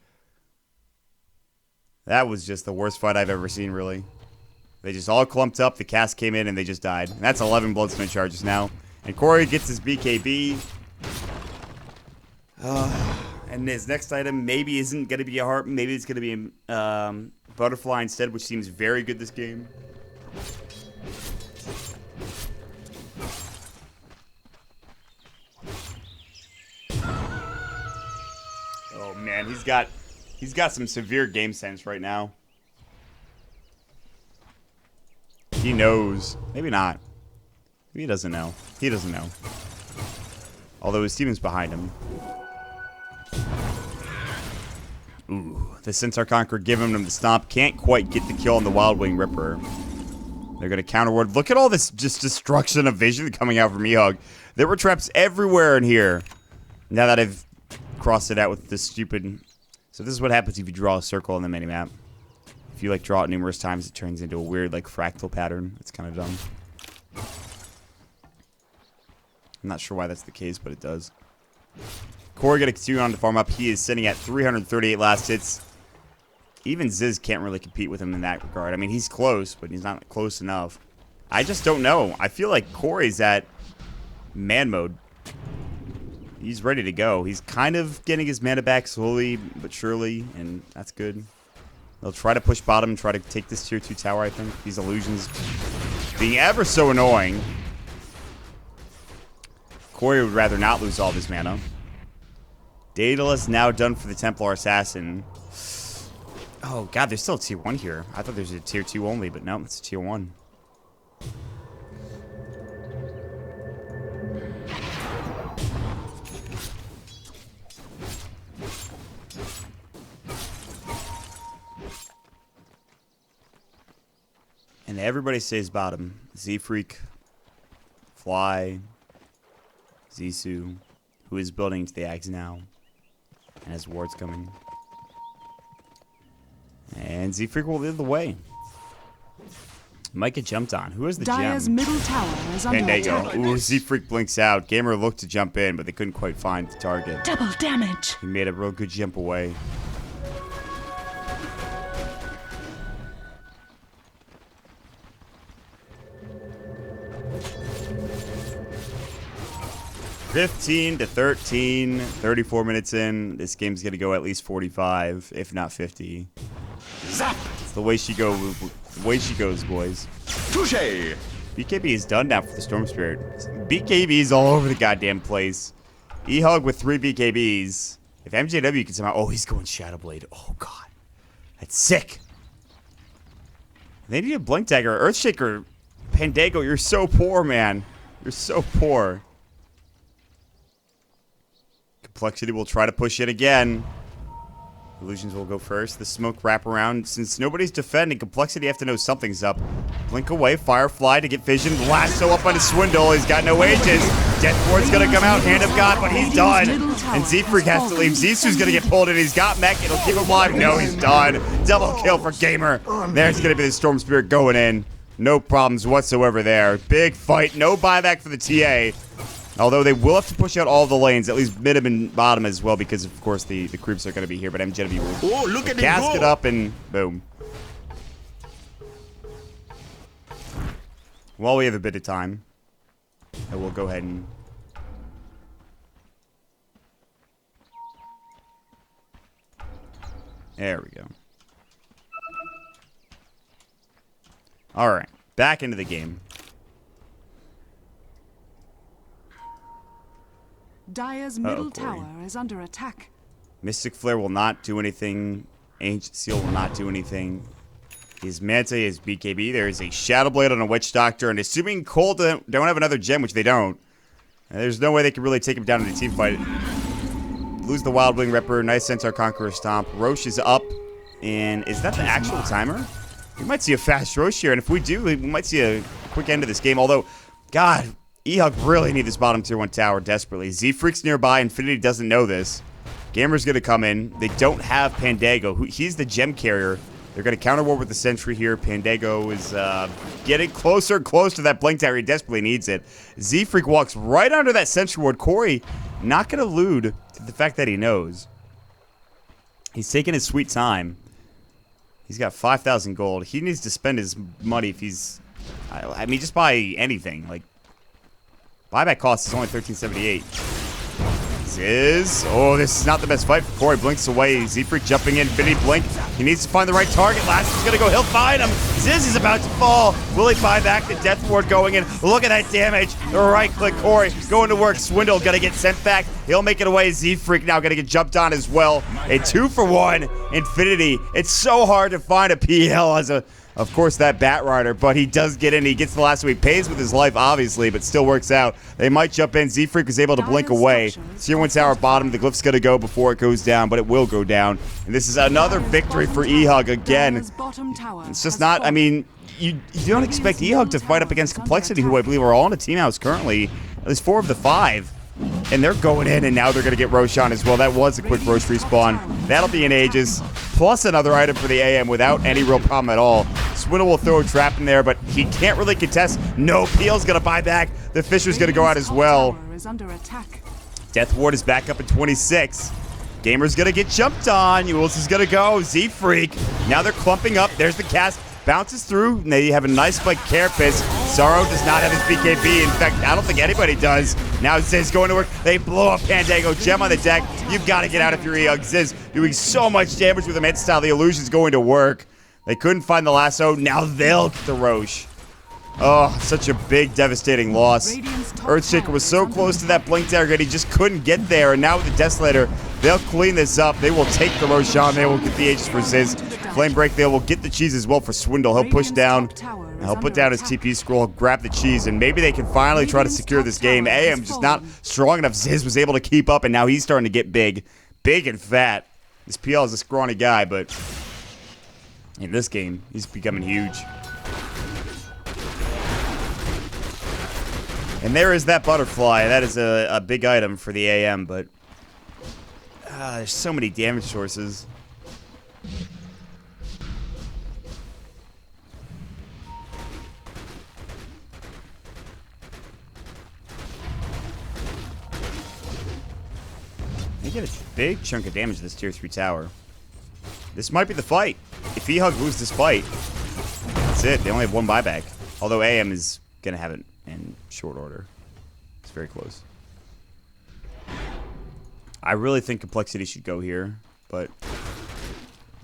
That was just the worst fight I've ever seen, really. They just all clumped up, the cast came in, and they just died. And that's 11 Bloodstone charges now. And Corey gets his BKB. And his next item maybe isn't going to be a heart. Maybe it's going to be a butterfly instead, which seems very good this game. Oh man, he's got some severe game sense right now. He knows. Maybe not. Maybe he doesn't know. He doesn't know. Although his team is behind him. Ooh, the Centaur Conqueror giving him the stomp. Can't quite get the kill on the Wild Wing Ripper. They're going to counter ward. Look at all this just destruction of vision coming out from ehug. There were traps everywhere in here. Now that I've crossed it out with this stupid... So this is what happens if you draw a circle on the minimap. If you like draw it numerous times, it turns into a weird like fractal pattern. It's kind of dumb. I'm not sure why that's the case, but it does. Corey going to continue on to farm up. He is sitting at 338 last hits. Even Ziz can't really compete with him in that regard. I mean, he's close, but he's not close enough. I just don't know. I feel like Corey's at man mode. He's ready to go. He's kind of getting his mana back slowly but surely, and that's good. They'll try to push bottom and try to take this tier 2 tower, I think. These illusions being ever so annoying. Corey would rather not lose all of his mana. Daedalus now done for the Templar Assassin. Oh, God, there's still a tier 1 here. I thought there's a tier 2 only, but no, it's a tier 1. And everybody stays bottom. Z-Freak, Fly, Zissou, who is building to the Ags now, and has wards coming. And Z-Freak will lead the way. Might get jumped on. Who has the Dire's gem? middle tower is under attack. Ooh, Z-Freak blinks out. Gamer looked to jump in, but they couldn't quite find the target. Double damage. He made a real good jump away. $15 to $13, 34 minutes in. This game's gonna go at least 45, if not 50. Zap! It's the way she goes, boys. Touche! BKB is done now for the Storm Spirit. BKB's all over the goddamn place. ehug with 3 BKBs. If MJW can somehow... Oh, he's going Shadow Blade. Oh, God. That's sick. They need a Blink Dagger. Earthshaker. Pandago, you're so poor, man. You're so poor. compLexity will try to push it again. Illusions will go first. The smoke wrap around. Since nobody's defending, compLexity have to know something's up. Blink away. Firefly to get vision. Lasso up on his Swindle. He's got no ages. Death Ward's gonna come out. Hand of God, but he's done. And Z-Freak has to leave. Zissou's gonna get pulled in. He's got mech. It'll keep him alive. No, he's done. Double kill for Gamer. There's gonna be the Storm Spirit going in. No problems whatsoever there. Big fight. No buyback for the TA. Although they will have to push out all the lanes, at least mid and bottom as well, because of course the creeps are going to be here. But MJW will cast it up and boom. While we have a bit of time, I will go ahead and... There we go. Alright, back into the game. Dire's middle tower is under attack. Mystic Flare will not do anything. Ancient Seal will not do anything. His Manta is BKB. There is a Shadow Blade on a Witch Doctor. And assuming Cold don't have another gem, which they don't, there's no way they can really take him down in a team fight. Lose the Wild Wing Ripper. Nice Centaur Conqueror Stomp. Roche is up. And is that the actual timer? We might see a fast Roche here, and if we do, we might see a quick end of this game. Although, God, ehug really need this bottom tier 1 tower desperately. Z-Freak's nearby. Infinity doesn't know this. Gamer's going to come in. They don't have Pandago. He's the gem carrier. They're going to counter war with the Sentry here. Pandago is getting closer and closer to that Blink Tower. He desperately needs it. Z-Freak walks right under that Sentry ward. Corey not going to allude to the fact that he knows. He's taking his sweet time. He's got 5,000 gold. He needs to spend his money if he's... I mean, just buy anything. Like, buyback cost is only 1378. Oh, this is not the best fight for Corey. Blinks away. Z-Freak jumping in. Infinity Blink. He needs to find the right target. Last is going to go. He'll find him. Ziz is about to fall. Will he buy back? The Death Ward going in. Look at that damage. The right click. Corey going to work. Swindle going to get sent back. He'll make it away. Z-Freak now going to get jumped on as well. A 2-for-1 Infinity. It's so hard to find a PL as a... Of course, that Bat Rider, but he does get in. He gets the last one. He pays with his life, obviously, but still works out. They might jump in. Z-Freak was able to blink away. Tier 1 tower bottom. The glyph's going to go before it goes down, but it will go down. And this is another victory for ehug again. It's just not, I mean, you don't expect ehug to fight up against compLexity, who I believe are all in a team house currently. At least 4 of the 5. And they're going in, and now they're going to get Roshan as well. That was a quick Roche respawn. That'll be in Aegis, plus another item for the AM without any real problem at all. Swindle will throw a trap in there, but he can't really contest. No, Peel's going to buy back. The Fisher's going to go out as well. Death Ward is back up at 26. Gamer's going to get jumped on. Yules is going to go. Z-Freak. Now they're clumping up. There's the cast. Bounces through, and they have a nice spike Carapace. Sorrow does not have his BKB. In fact, I don't think anybody does. Now Ziz going to work. They blow up Pandago. Gem on the deck. You've got to get out if you're ehug. Ziz doing so much damage with the mid style. The illusion's going to work. They couldn't find the lasso. Now they'll get the Roche. Oh, such a big, devastating loss. Earthshaker was so close to that Blink Dagger, he just couldn't get there. And now with the Desolator, they'll clean this up. They will take the Roshan. They will get the Aegis for Ziz. Flame Break, they will get the cheese as well for Swindle. He'll push down. He'll put down his TP scroll, grab the cheese, and maybe they can finally try to secure this game. AM just not strong enough. Ziz was able to keep up, and now he's starting to get big. Big and fat. This PL is a scrawny guy, but in this game, he's becoming huge. And there is that butterfly. That is a big item for the AM, but there's so many damage sources. They get a big chunk of damage to this tier 3 tower. This might be the fight. If ehug loses this fight, that's it. They only have 1 buyback. Although AM is going to have it in short order. It's very close. I really think compLexity should go here, but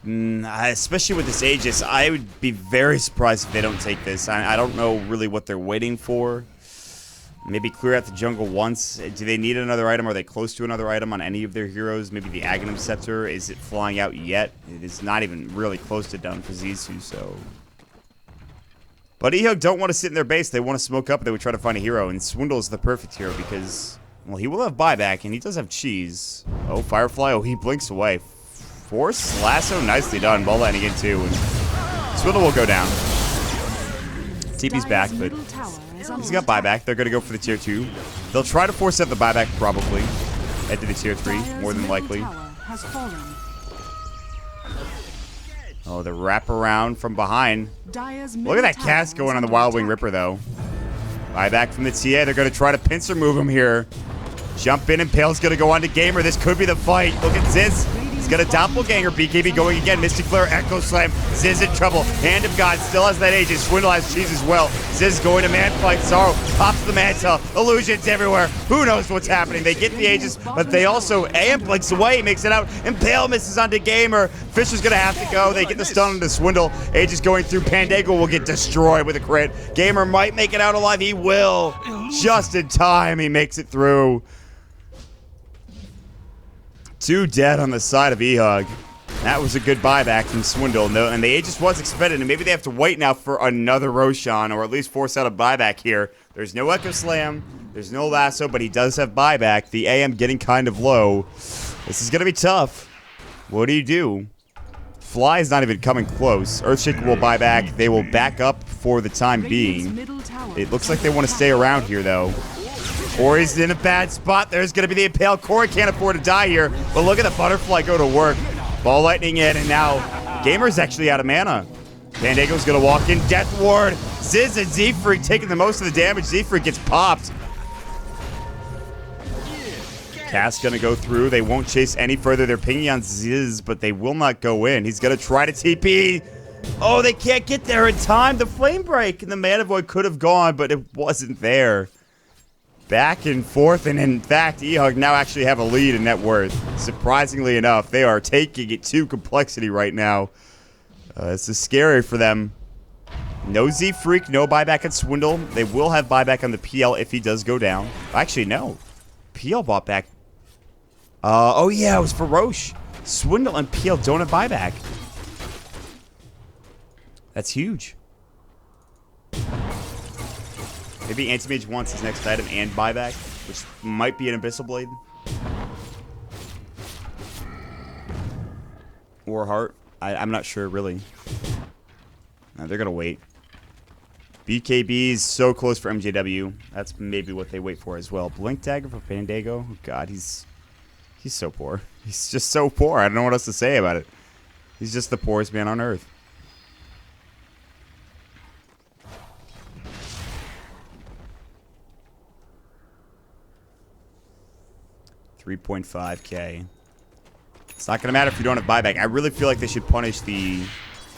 especially with this Aegis, I would be very surprised if they don't take this. I don't know really what they're waiting for. Maybe clear out the jungle once. Do they need another item? Are they close to another item on any of their heroes? Maybe the Aghanim Scepter. Is it flying out yet? It is not even really close to done for Zizou, so... But ehug don't want to sit in their base. They want to smoke up. They would try to find a hero. And Swindle is the perfect hero because, well, he will have buyback and he does have cheese. Oh, Firefly. Oh, he blinks away. Force lasso. Nicely done. Ball landing in too. And Swindle will go down. TP's back, but he's got buyback. They're going to go for the tier 2. They'll try to force out the buyback probably. Head to the tier 3, more than likely. Oh, the wraparound from behind. Look at that cast going on the Wild Wing Ripper, though. Buyback from the TA. They're going to try to pincer move him here. Jump in, and Pale's going to go on to Gamer. This could be the fight. Look at Ziz. He's got a doppelganger. BKB going again. Mystic Flare, Echo Slam. Ziz in trouble. Hand of God still has that Aegis. Swindle has cheese as well. Ziz going to man fight. Sorrow pops the mantle. Illusions everywhere. Who knows what's happening? They get the Aegis, but they also AM blinks away, makes it out, and Pale misses onto Gamer. Fisher's gonna have to go. They get the stun onto Swindle. Aegis going through. Pandago will get destroyed with a crit. Gamer might make it out alive. He will. Just in time, he makes it through. 2 dead on the side of ehug. That was a good buyback from Swindle. No, and the Aegis was expended, and maybe they have to wait now for another Roshan, or at least force out a buyback here. There's no Echo Slam, there's no lasso, but he does have buyback. The AM getting kind of low. This is going to be tough. What do you do? Fly is not even coming close. Earthshaker will buy back. They will back up for the time being. It looks like they want to stay around here, though. Corey's in a bad spot. There's going to be the impale. Corey can't afford to die here. But look at the butterfly go to work. Ball lightning in, and now Gamer's actually out of mana. Pandago's going to walk in. Death Ward. Ziz and Z-Freak taking the most of the damage. Z-Freak gets popped. Cass going to go through. They won't chase any further. They're pinging on Ziz, but they will not go in. He's going to try to TP. Oh, they can't get there in time. The Flame Break and the Mana Void could have gone, but it wasn't there. Back and forth, and in fact, ehug now actually have a lead in net worth. Surprisingly enough, they are taking it to complexity right now. This is scary for them. No Z-Freak, no buyback at Swindle. They will have buyback on the PL if he does go down. Actually, no. PL bought back. Oh yeah, it was for Roche. Swindle and PL don't have buyback. That's huge. Maybe Anti-Mage wants his next item and buyback, which might be an Abyssal Blade. Or Heart. I'm not sure, really. No, they're going to wait. BKB is so close for MJW. That's maybe what they wait for as well. Blink Dagger for Pandago. Oh, God, he's so poor. He's just so poor. I don't know what else to say about it. He's just the poorest man on Earth. $3.5K. It's not going to matter if you don't have buyback. I really feel like they should punish the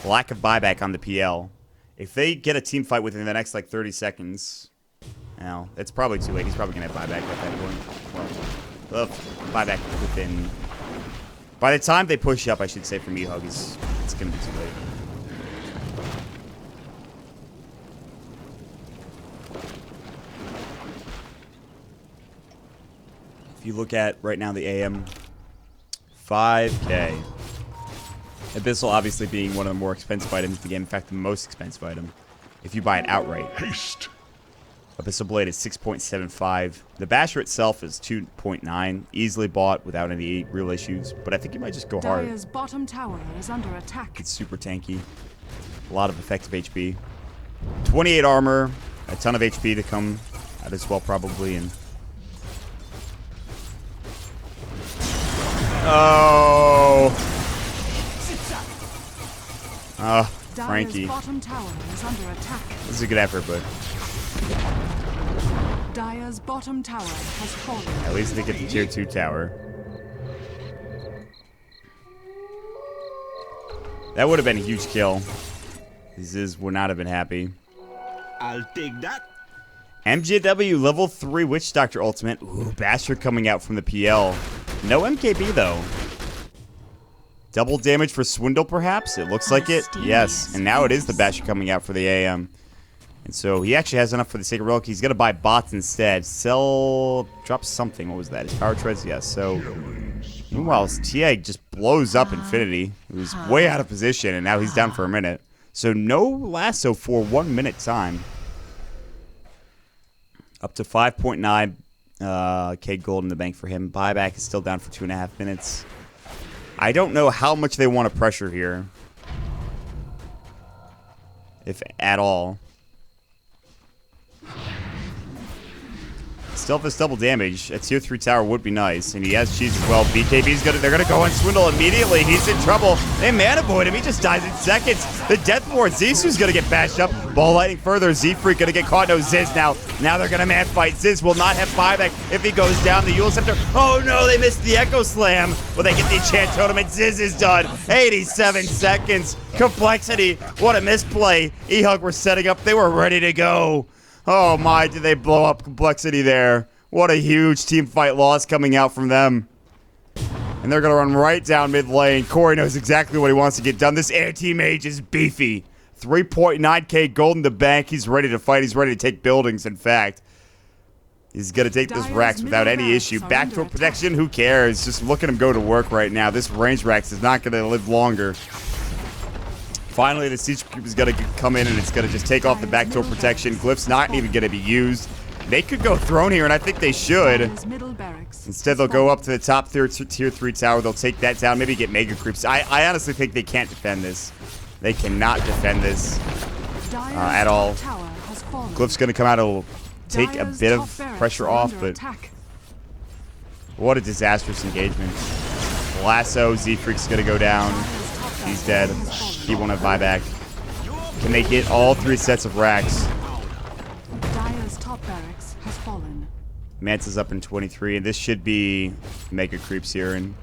lack of buyback on the PL. If they get a team fight within the next, like, 30 seconds... Now, it's probably too late. He's probably going to have buyback at that point. Well, buyback within... By the time they push up, I should say, from ehug, it's going to be too late. If you look at right now the AM, 5K. Abyssal obviously being one of the more expensive items in the game. In fact, the most expensive item if you buy it outright. Haste. Abyssal Blade is 6.75. The Basher itself is 2.9. Easily bought without any real issues. But I think you might just go hard. Dire's bottom tower is under attack. It's super tanky. A lot of effective HP. 28 armor. A ton of HP to come out as well, probably. And oh. Frankie. Bottom tower is under attack. This is a good effort, but Dire's bottom tower has fallen. at least they get the tier 2 tower. That would have been a huge kill. Ziz would not have been happy. I'll take that. MJW level 3 Witch Doctor ultimate. Ooh, Basher coming out from the PL. No MKB though. Double damage for Swindle, perhaps? It looks like it. Yes. And now it is the Basher coming out for the AM. And so he actually has enough for the Sacred Relic. He's going to buy bots instead. Sell... Drop something. What was that? His Power Treads? Yes. So... Meanwhile, TA just blows up Infinity. He was way out of position, and now he's down for a minute. So no lasso for 1 minute time. Up to 5.9 K gold in the bank for him. Buyback is still down for 2.5 minutes. I don't know how much they want to pressure here. If at all. Still has double damage. A tier 3 tower would be nice. And he has cheese as well. BKB's gonna, they're gonna go on Swindle immediately. He's in trouble. They mana void him. He just dies in seconds. The Death Ward. Zisu's gonna get bashed up. Ball lightning further. Z-Freak gonna get caught. No, Ziz now. Now they're gonna man fight. Ziz will not have buyback if he goes down. The Yule Scepter. Oh no, they missed the Echo Slam. Will they get the enchant totem? And Ziz is done. 87 seconds. Complexity. What a misplay. ehug were setting up. They were ready to go. Oh my, did they blow up Complexity there. What a huge team fight loss coming out from them. And they're going to run right down mid lane. Corey knows exactly what he wants to get done. This anti-mage is beefy. 3.9K gold in the bank. He's ready to fight. He's ready to take buildings, in fact. He's going to take this Rex without any issue. Backdoor protection, who cares? Just look at him go to work right now. This range Rex is not going to live longer. Finally, the Siege Cube is going to come in, and it's going to just take off the backdoor protection. Glyph's not even going to be used. They could go throne here, and I think they should. Dire's middle barracks Instead, they'll go up to the top tier 3 tower. They'll take that down, maybe get mega creeps. I honestly think they can't defend this. They cannot defend this at all. Glyph's going to come out. It'll take a bit of pressure off, but what a disastrous engagement. Lasso, Z-Freak's going to go down. He's dead. He won't have buyback. Can they get all 3 sets of racks? Dire's top barracks has fallen. Manta's up in 23, and this should be mega creeps here, and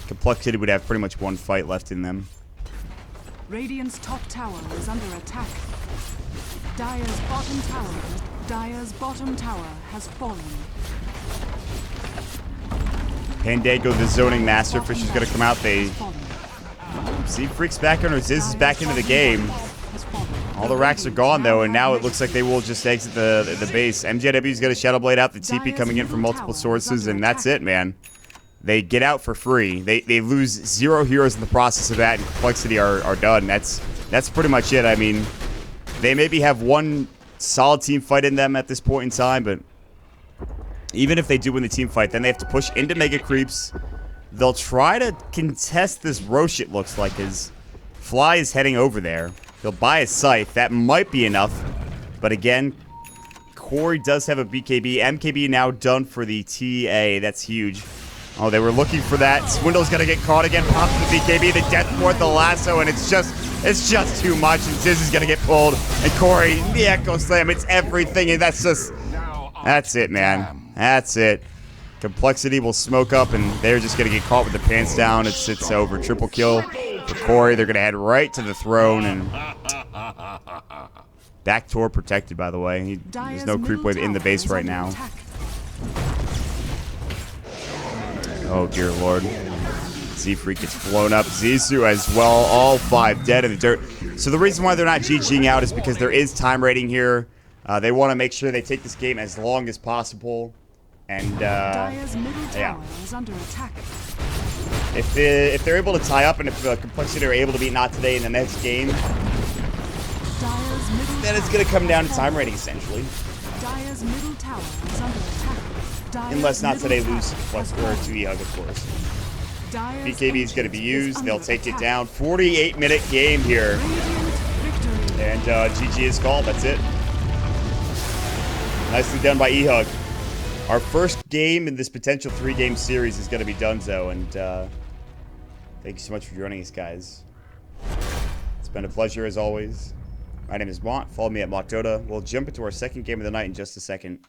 compLexity would have pretty much one fight left in them. Radiant's top tower is under attack. Dire's bottom tower has fallen. Pandago, the zoning master fish, is going to come out. They see Freak's back in, or Ziz is back into the game. All the racks are gone, though, and now it looks like they will just exit the base. MJW is going to Shadow Blade out, the TP coming in from multiple sources, and that's it, man. They get out for free. They lose 0 heroes in the process of that, and compLexity are done. That's pretty much it. I mean, they maybe have one solid team fight in them at this point in time, but even if they do win the team fight, then they have to push into mega creeps. They'll try to contest this Roche, it looks like, as Fly is heading over there. He'll buy a Scythe. That might be enough. But again, Corey does have a BKB. MKB now done for the TA. That's huge. Oh, they were looking for that. Swindle's going to get caught again. Pops the BKB, the Death Ward, the Lasso, and it's just too much. And Ziz is going to get pulled. And Corey, the Echo Slam. It's everything. And that's it, man. That's it. compLexity will smoke up, and they're just going to get caught with the pants down. It's over. Triple kill for Corey. They're going to head right to the throne, and backdoor protected, by the way. There's no creep wave in the base right now. Oh, dear Lord. Z-Freak gets blown up. Zizou as well. All 5 dead in the dirt. So the reason why they're not GGing out is because there is time rating here. They want to make sure they take this game as long as possible. And, yeah. If they're able to tie up, and if compLexity are able to beat Not Today in the next game, then it's going to come down to time rating, essentially. Unless Not Today lose to ehug, of course. BKB is going to be used. They'll take it down. 48-minute game here. And GG is called. That's it. Nicely done by ehug. Our first game in this potential 3-game series is going to be Dunzo. And thank you so much for joining us, guys. It's been a pleasure as always. My name is Mont. Follow me at Dota. We'll jump into our second game of the night in just a second.